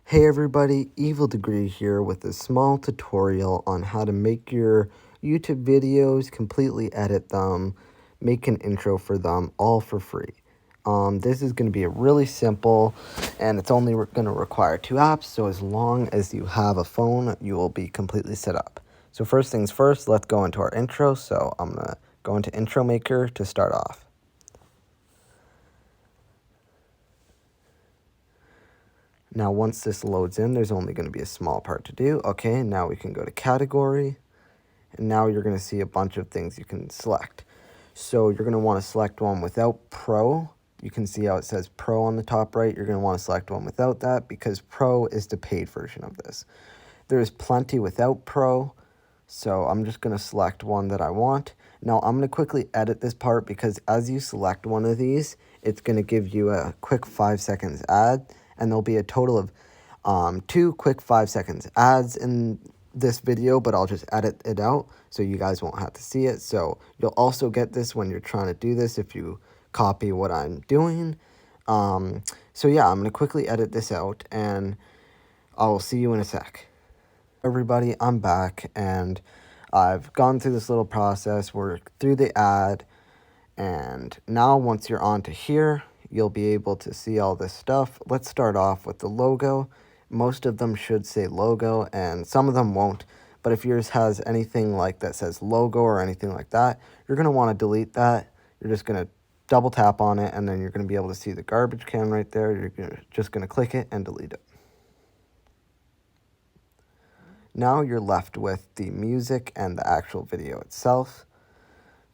Hey everybody, Evil Degree here with a small tutorial on how to make your YouTube videos, completely edit them, make an intro for them, all for free. This is going to be a really simple, and it's only going to require 2 apps, so as long as you have a phone, you will be completely set up. So first things first, let's go into our intro, so I'm going to go into Intro Maker to start off. Now, once this loads in, there's only going to be a small part to do. Okay, now we can go to category, and now you're going to see a bunch of things you can select. So you're going to want to select one without Pro. You can see how it says Pro on the top right. You're going to want to select one without that because Pro is the paid version of this. There's plenty without Pro, so I'm just going to select one that I want. Now, I'm going to quickly edit this part because as you select one of these, it's going to give you a quick 5 seconds ad, and there'll be a total of 2 quick 5 seconds ads in this video, but I'll just edit it out so you guys won't have to see it. So you'll also get this when you're trying to do this if you copy what I'm doing. So yeah, I'm going to quickly edit this out, and I'll see you in a sec. Everybody, I'm back, and I've gone through this little process. We're through the ad, and now once you're on to here, you'll be able to see all this stuff. Let's start off with the logo. Most of them should say logo, and some of them won't. But if yours has anything like that says logo or anything like that, you're going to want to delete that. You're just going to double tap on it, and then you're going to be able to see the garbage can right there. Just going to click it and delete it. Now you're left with the music and the actual video itself.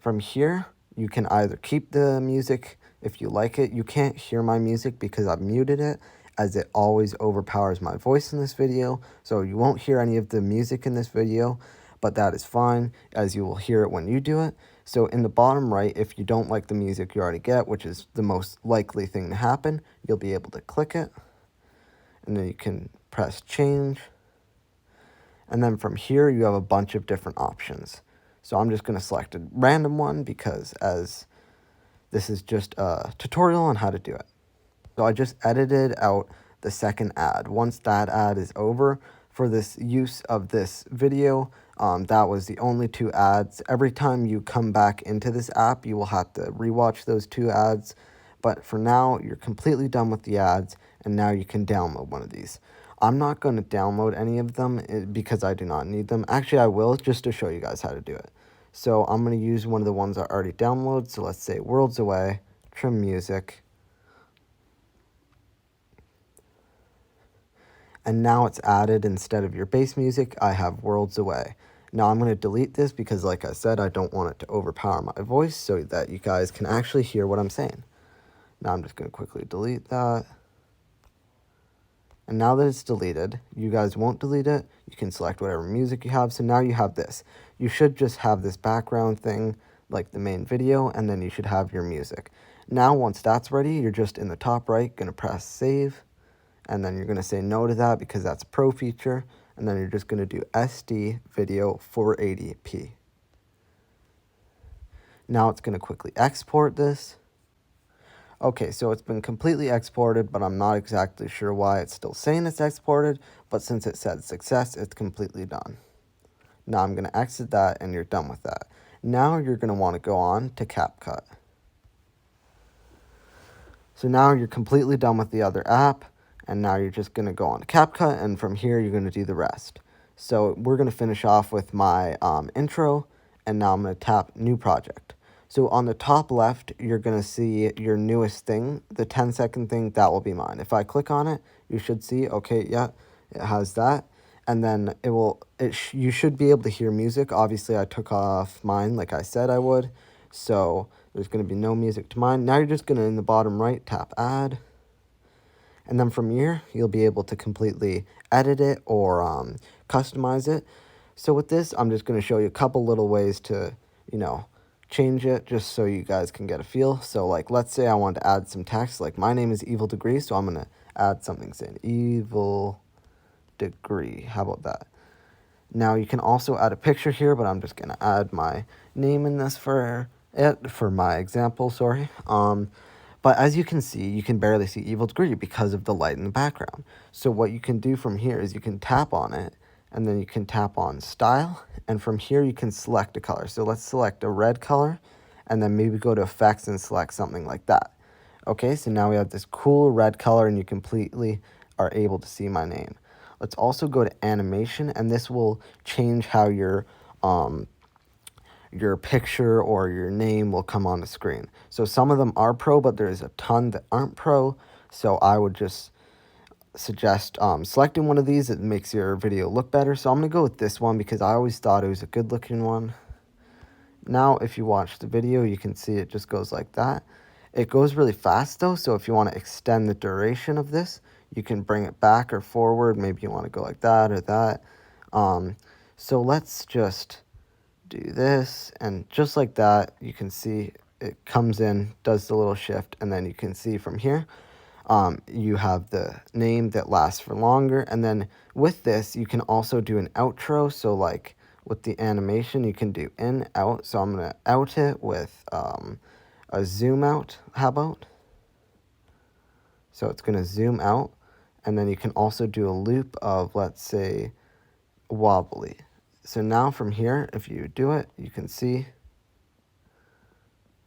From here, you can either keep the music if you like it. You can't hear my music because I've muted it, as it always overpowers my voice in this video. So you won't hear any of the music in this video, but that is fine, as you will hear it when you do it. So in the bottom right, if you don't like the music you already get, which is the most likely thing to happen, you'll be able to click it, and then you can press change. And then from here, you have a bunch of different options. So I'm just going to select a random one because as this is just a tutorial on how to do it. So I just edited out the second ad. Once that ad is over, for this use of this video, that was the only 2 ads. Every time you come back into this app, you will have to rewatch those 2 ads. But for now, you're completely done with the ads, and now you can download one of these. I'm not going to download any of them because I do not need them. Actually, I will, just to show you guys how to do it. So I'm going to use one of the ones I already downloaded. So let's say Worlds Away, trim music. And now it's added. Instead of your bass music, I have Worlds Away. Now I'm going to delete this because, like I said, I don't want it to overpower my voice so that you guys can actually hear what I'm saying. Now I'm just going to quickly delete that. And now that it's deleted, you guys won't delete it. You can select whatever music you have. So now you have this. You should just have this background thing like the main video, and then you should have your music. Now once that's ready, you're just in the top right going to press save, and then you're going to say no to that because that's a pro feature, and then you're just going to do SD video 480p. Now it's going to quickly export this. Okay, so it's been completely exported, but I'm not exactly sure why it's still saying it's exported, but since it said success, it's completely done. Now I'm going to exit that, and you're done with that. Now you're going to want to go on to CapCut. So now you're completely done with the other app, and now you're just going to go on to CapCut, and from here you're going to do the rest. So we're going to finish off with my intro, and now I'm going to tap New Project. So on the top left, you're going to see your newest thing, the 10-second thing, that will be mine. If I click on it, you should see, okay, yeah, it has that. And then you should be able to hear music. Obviously, I took off mine like I said I would. So there's going to be no music to mine. Now you're just going to, in the bottom right, tap Add. And then from here, you'll be able to completely edit it or customize it. So with this, I'm just going to show you a couple little ways to, change it just so you guys can get a feel. So like, let's say I want to add some text, like my name is Evil Degree, so I'm going to add something saying Evil Degree. How about that? Now you can also add a picture here, but I'm just going to add my name in this for my example, sorry. But as you can see, you can barely see Evil Degree because of the light in the background. So what you can do from here is you can tap on it, and then you can tap on Style, and from here you can select a color. So let's select a red color, and then maybe go to Effects and select something like that. Okay, so now we have this cool red color, and you completely are able to see my name. Let's also go to Animation, and this will change how your picture or your name will come on the screen. So some of them are pro, but there's a ton that aren't pro. So I would just suggest selecting one of these. It makes your video look better. So I'm going to go with this one because I always thought it was a good looking one. Now, if you watch the video, you can see it just goes like that. It goes really fast though. So if you want to extend the duration of this, you can bring it back or forward. Maybe you want to go like that or that. So let's just do this, and just like that, you can see it comes in, does the little shift, and then you can see from here you have the name that lasts for longer. And then with this you can also do an outro. So like with the animation, you can do in, out. So I'm going to out it with a zoom out. How about? So it's going to zoom out, and then you can also do a loop of, let's say, wobbly. So now from here, if you do it, you can see,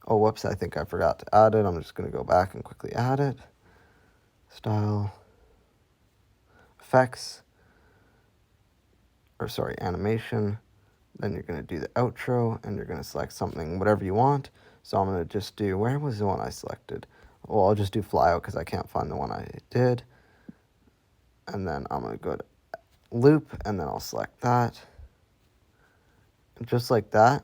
oh, whoops, I think I forgot to add it. I'm just going to go back and quickly add it. Style, effects, or sorry, animation. Then you're going to do the outro, and you're going to select something, whatever you want. So I'm going to just do, where was the one I selected? Well, I'll just do flyout because I can't find the one I did. And then I'm going to go to loop, and then I'll select that. Just like that,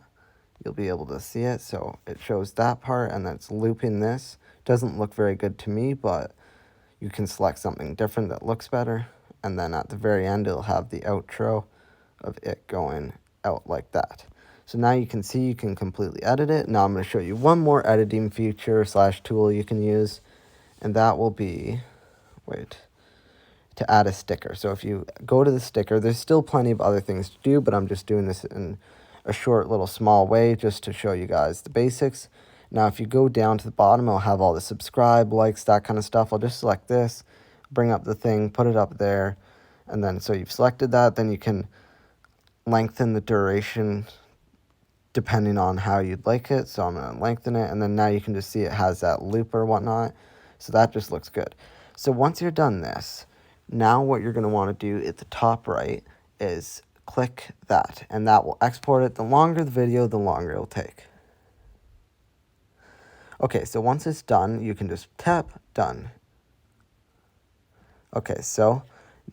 you'll be able to see it. So it shows that part, and then it's looping this. Doesn't look very good to me, but you can select something different that looks better. And then at the very end, it'll have the outro of it going out like that. So now you can see you can completely edit it. Now I'm going to show you one more editing feature / tool you can use, and that will be, to add a sticker. So if you go to the sticker, there's still plenty of other things to do, but I'm just doing this in a short little small way just to show you guys the basics. Now if you go down to the bottom, it'll have all the subscribe, likes, that kind of stuff. I'll just select this, bring up the thing, put it up there, and then so you've selected that. Then you can lengthen the duration depending on how you'd like it. So I'm going to lengthen it, and then now you can just see it has that loop or whatnot. So that just looks good. So once you're done this, now what you're going to want to do at the top right is click that, and that will export it. The longer the video, the longer it'll take. Okay, so once it's done, you can just tap done. Okay, so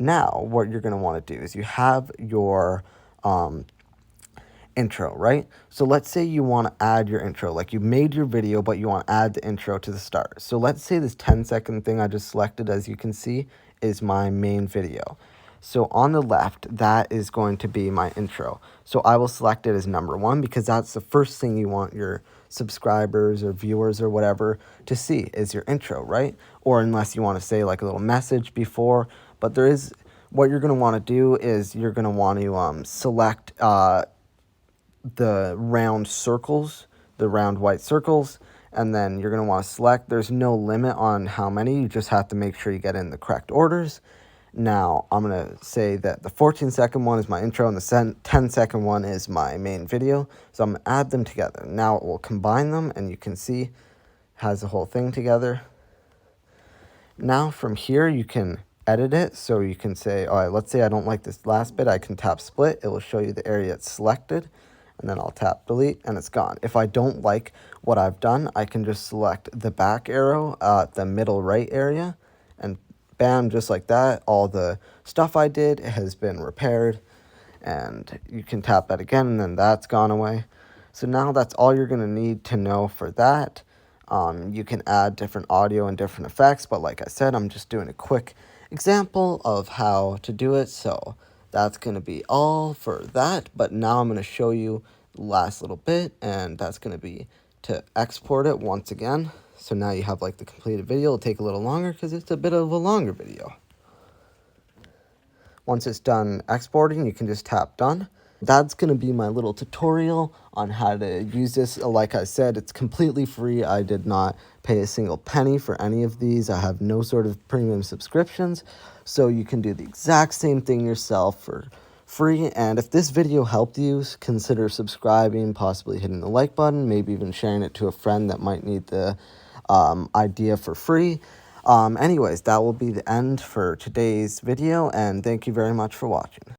now what you're going to want to do is you have your intro, right? So let's say you want to add your intro, like you made your video, but you want to add the intro to the start. So let's say this 10-second thing I just selected, as you can see, is my main video. So on the left, that is going to be my intro. So I will select it as number 1 because that's the first thing you want your subscribers or viewers or whatever to see is your intro, right? Or unless you want to say like a little message before, but there is, what you're going to want to do is you're going to want to select the round circles, the round white circles, and then you're going to want to select. There's no limit on how many, you just have to make sure you get in the correct orders. Now I'm going to say that the 14-second one is my intro and the 10-second one is my main video. So I'm going to add them together. Now it will combine them, and you can see it has the whole thing together. Now from here you can edit it. So you can say, all right, let's say I don't like this last bit. I can tap split. It will show you the area it's selected. And then I'll tap delete, and it's gone. If I don't like what I've done, I can just select the back arrow at the middle right area, and bam, just like that, all the stuff I did has been repaired. And you can tap that again, and then that's gone away. So now that's all you're going to need to know for that. You can add different audio and different effects, but like I said, I'm just doing a quick example of how to do it. So that's going to be all for that, but now I'm going to show you the last little bit, and that's going to be to export it once again. So now you have like the completed video. It'll take a little longer because it's a bit of a longer video. Once it's done exporting, you can just tap done, That's going to be my little tutorial on how to use this. Like I said, it's completely free. I did not pay a single penny for any of these. I have no sort of premium subscriptions. So you can do the exact same thing yourself for free. And if this video helped you, consider subscribing, possibly hitting the like button, maybe even sharing it to a friend that might need the idea for free. Anyways, that will be the end for today's video, and thank you very much for watching.